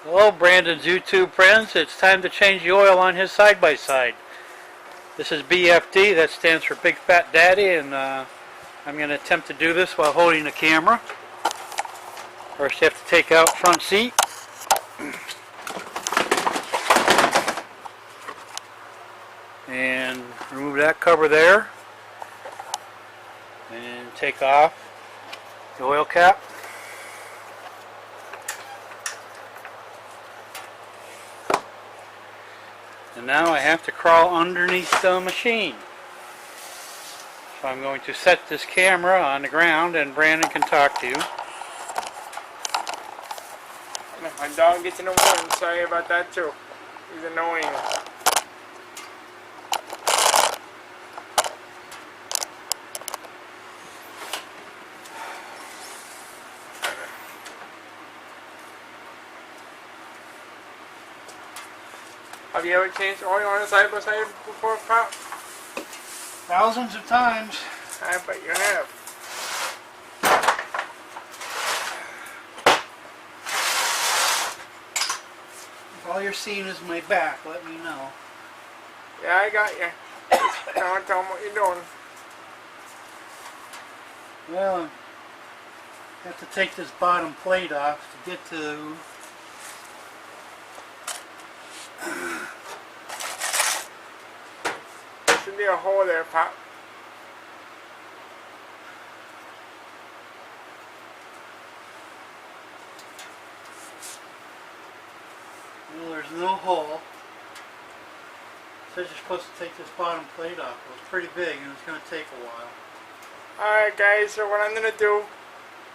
Hello Brandon's YouTube friends, it's time to change the oil on his side-by-side. This is BFD, that stands for Big Fat Daddy, and I'm going to attempt to do this while holding the camera. First you have to take out front seat. And remove that cover there. And take off the oil cap. And now I have to crawl underneath the machine. So I'm going to set this camera on the ground and Brandon can talk to you. My dog gets in the way. Sorry about that too. He's annoying. Have you ever changed oil on a side-by-side before, Pop? Thousands of times. I bet you have. If all you're seeing is my back, let me know. Yeah, I got you. Don't tell them what you're doing. Well, I have to take this bottom plate off to get to... There should be a hole there, Pop. Well, there's no hole. So you're supposed to take this bottom plate off. It was pretty big and it's going to take a while. Alright guys, so what I'm going to do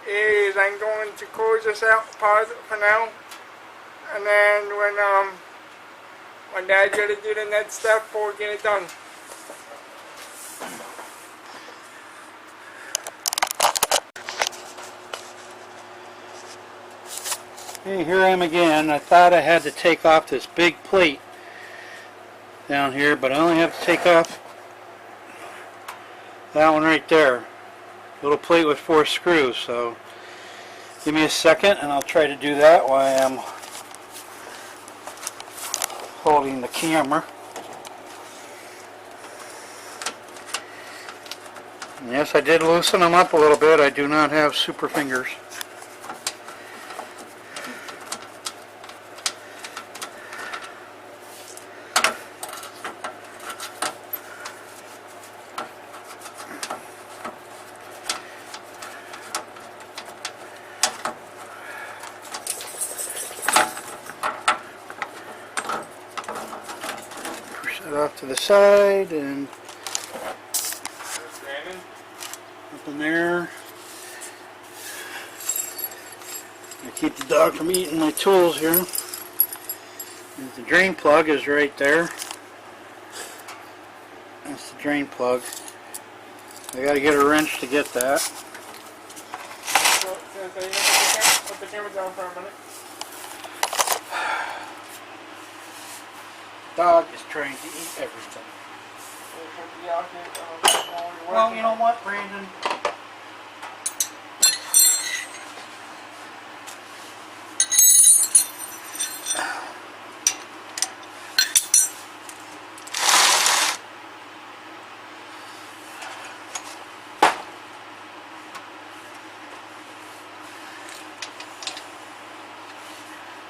is I'm going to close this out, pause it for now. And then when Dad's going to do the next step, we'll get it done. Hey, here I am again. I thought I had to take off this big plate down here, but I only have to take off that one right there. Little plate with 4 screws, so give me a second and I'll try to do that while I'm holding the camera. And yes, I did loosen them up a little bit. I do not have super fingers. Off to the side and up in there. I keep the dog from eating my tools here. And the drain plug is right there. That's the drain plug. I gotta get a wrench to get that. So, put the camera down for a minute. Dog is trying to eat everything. Well, you know what, Brandon?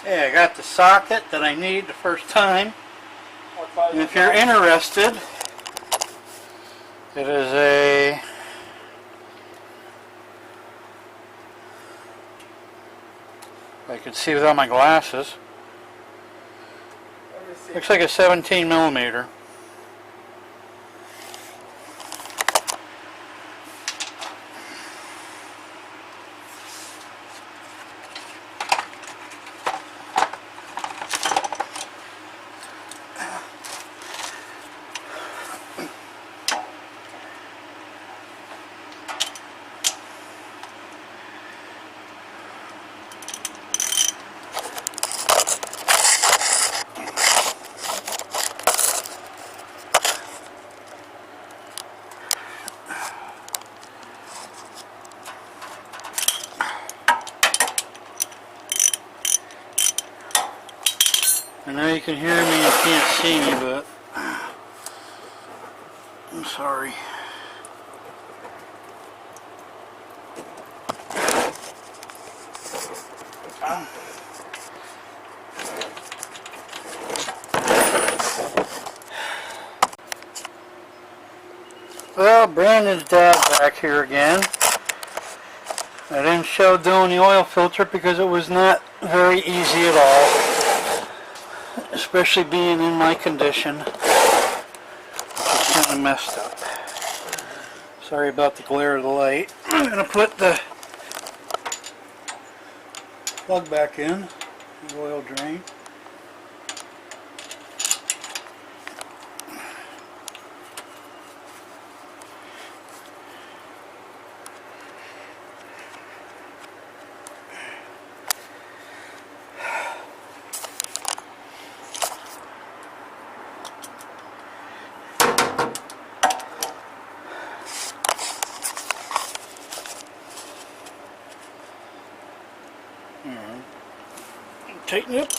Hey, I got the socket that I need the first time. And if you're interested, it is a I can see without my glasses. Looks like a 17 millimeter. I know you can hear me, you can't see me, but I'm sorry. Well, Brandon's dad back here again. I didn't show doing the oil filter because it was not very easy at all, especially being in my condition. It's kind of messed up. Sorry about the glare of the light. I'm going to put the plug back in, the oil drain. Tighten it.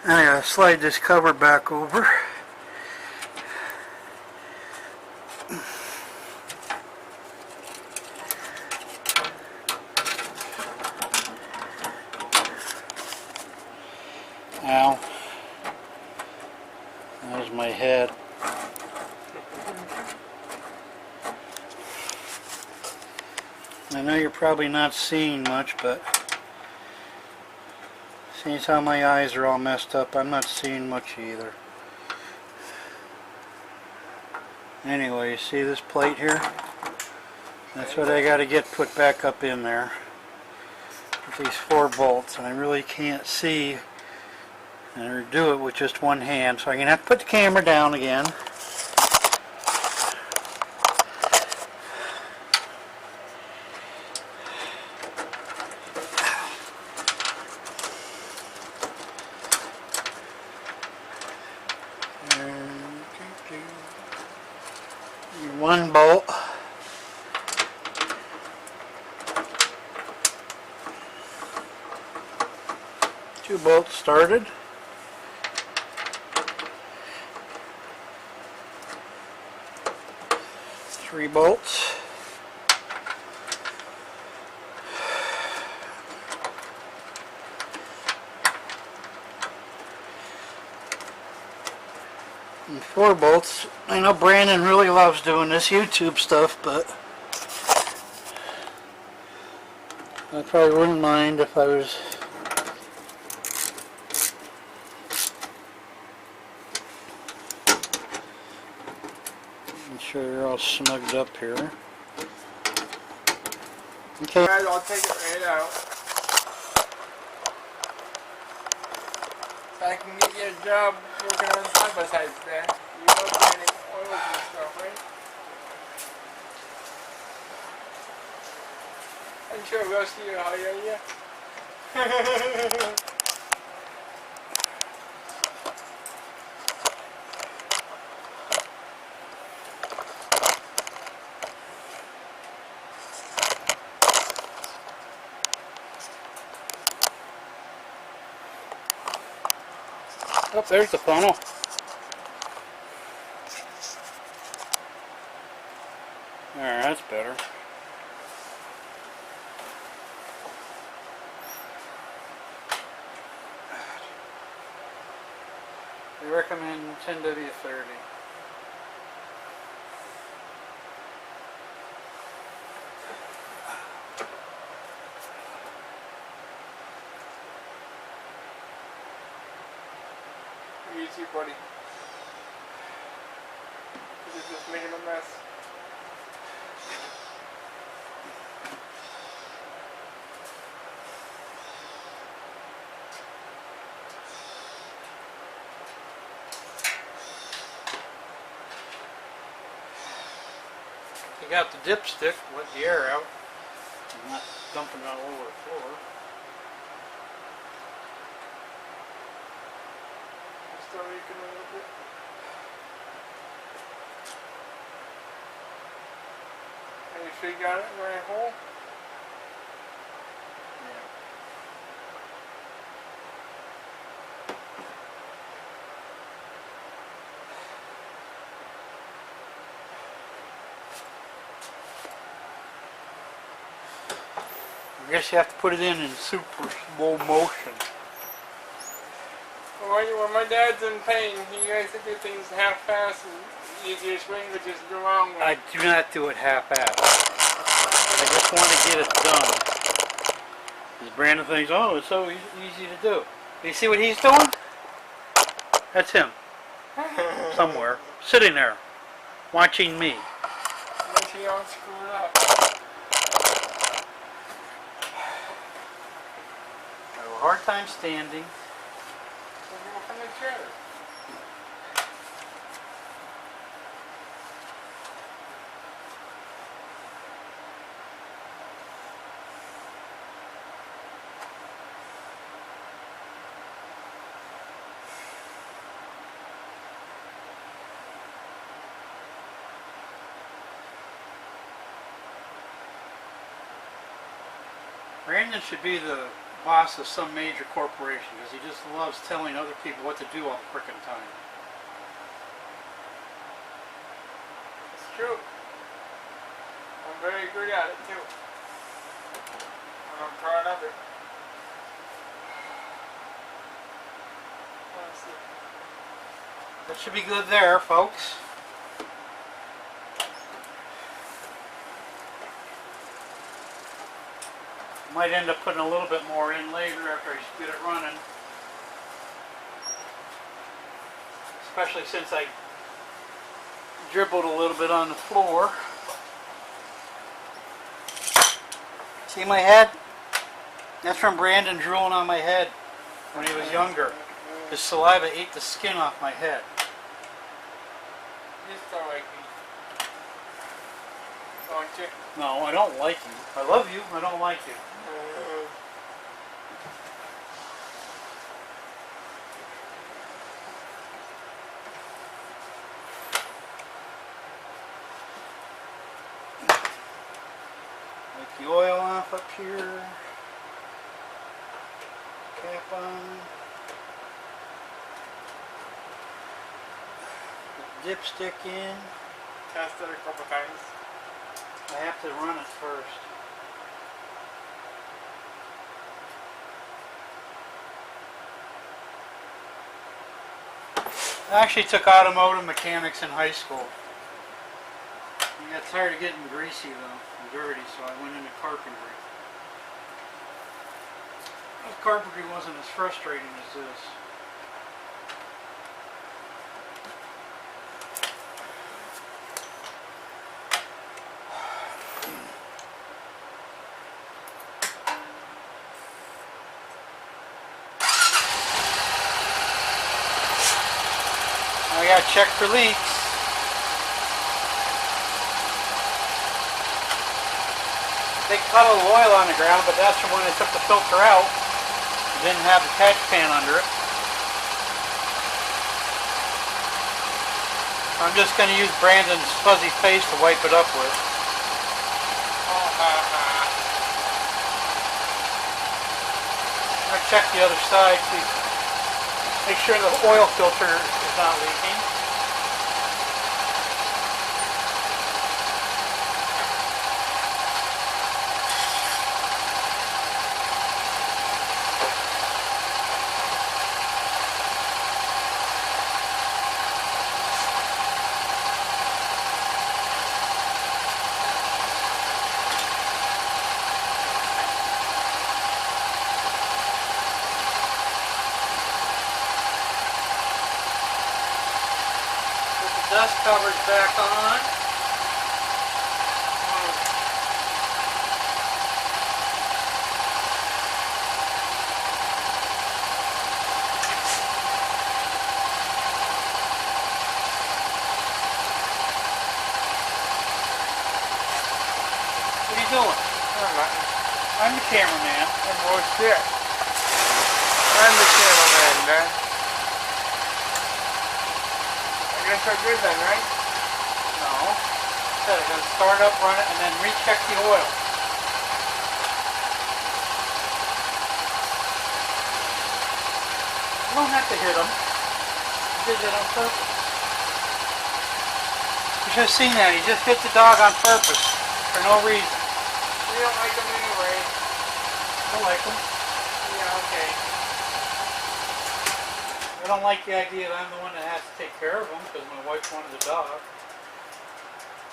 I gotta slide this cover back over. Ow. There's my head. I know you're probably not seeing much, but seeing as how my eyes are all messed up, I'm not seeing much either. Anyway, you see this plate here? That's what I got to get put back up in there with these 4 bolts, and I really can't see and do it with just one hand, so I'm going to have to put the camera down again. One bolt. Two bolts started. Three bolts. And 4 bolts. I know Brandon really loves doing this YouTube stuff, but I probably wouldn't mind if I was sure you're all snugged up here. Okay. Guys, I'll take it right out. So I can get you a job working on side-by-sides there. You know, training oils and stuff, right? I'm sure we'll see you how you yeah. Oh, there's the funnel. There, that's better. We recommend 10W30. Easy, buddy. This is just making a mess. You got the dipstick, let the air out. I'm not dumping it all over the floor. Still leaking a little bit. Are you sure you got it in the right hole. I guess you have to put it in super slow motion. When my dad's in pain, he likes to do things half-assed and easiest way to just go wrong with. I do not do it half-assed. I just want to get it done. Because Brandon thinks, oh, it's so easy to do. You see what he's doing? That's him. Somewhere. Sitting there. Watching me. Make sure you don't screw it up. I have a hard time standing. So go from the chair. Brandon should be the boss of some major corporation because he just loves telling other people what to do all the frickin' time. It's true. I'm very good at it too. And I'm proud of it. Let's see. That should be good there, folks. Might end up putting a little bit more in later after I get it running. Especially since I dribbled a little bit on the floor. See my head? That's from Brandon drooling on my head when he was younger. His saliva ate the skin off my head. You still like me. Don't you? No, I don't like you. I love you, I don't like you. Take the oil off up here. Cap on. Put the dipstick in. Test it a couple times. I have to run it first. I actually took automotive mechanics in high school. I got tired of getting greasy though, and dirty, so I went into carpentry. Well, carpentry wasn't as frustrating as this. I gotta check for leaks. Big puddle of oil on the ground, but that's from when I took the filter out. It didn't have the catch pan under it. I'm just gonna use Brandon's fuzzy face to wipe it up with. I'll check the other side, see. Make sure the oil filter is not leaking. Dust covers back on. What are you doing? I'm the cameraman. Oh shit. I'm the cameraman, man. I guess we're good then, right? No. said, I'm going to start up, run it, and then recheck the oil. You don't have to hit him. He did that on purpose. You should have seen that. He just hit the dog on purpose for no reason. We don't like them anyway. I like him. Yeah, okay. I don't like the idea that I'm the one that has to take care of him because my wife wanted the dog.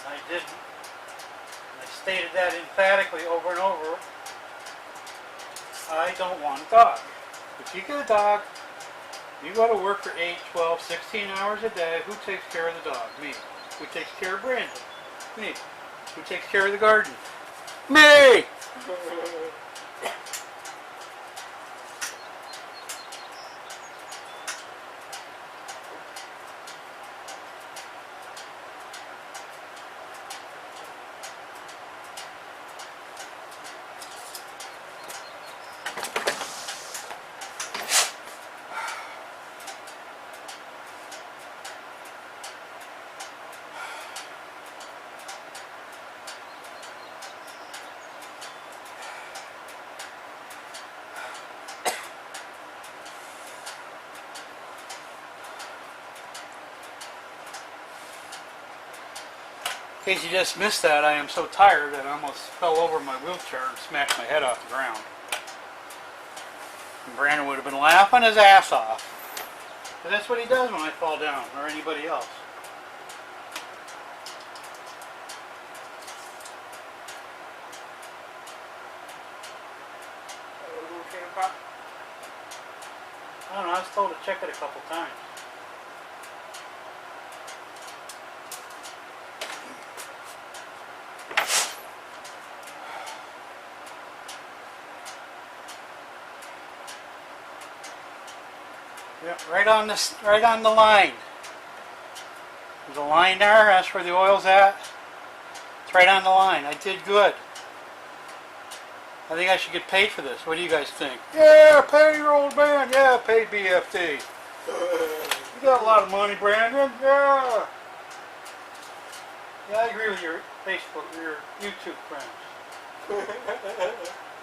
And I didn't. And I stated that emphatically over and over. I don't want a dog. If you get a dog, you go to work for 8, 12, 16 hours a day. Who takes care of the dog? Me. Who takes care of Brandon? Me. Who takes care of the garden? Me! In case you just missed that, I am so tired that I almost fell over my wheelchair and smashed my head off the ground. And Brandon would have been laughing his ass off. But that's what he does when I fall down, or anybody else. I don't know, I was told to check it a couple times. Yeah, right on the line. There's a line there, that's where the oil's at. It's right on the line. I did good. I think I should get paid for this. What do you guys think? Yeah, pay your old man. Yeah, pay BFD. You got a lot of money, Brandon. Yeah. Yeah, I agree with your Facebook, your YouTube friends.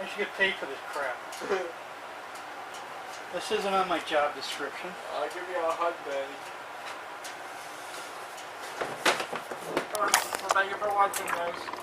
I should get paid for this crap. This isn't on my job description. I'll give you a hug, buddy. Thank you for watching, guys.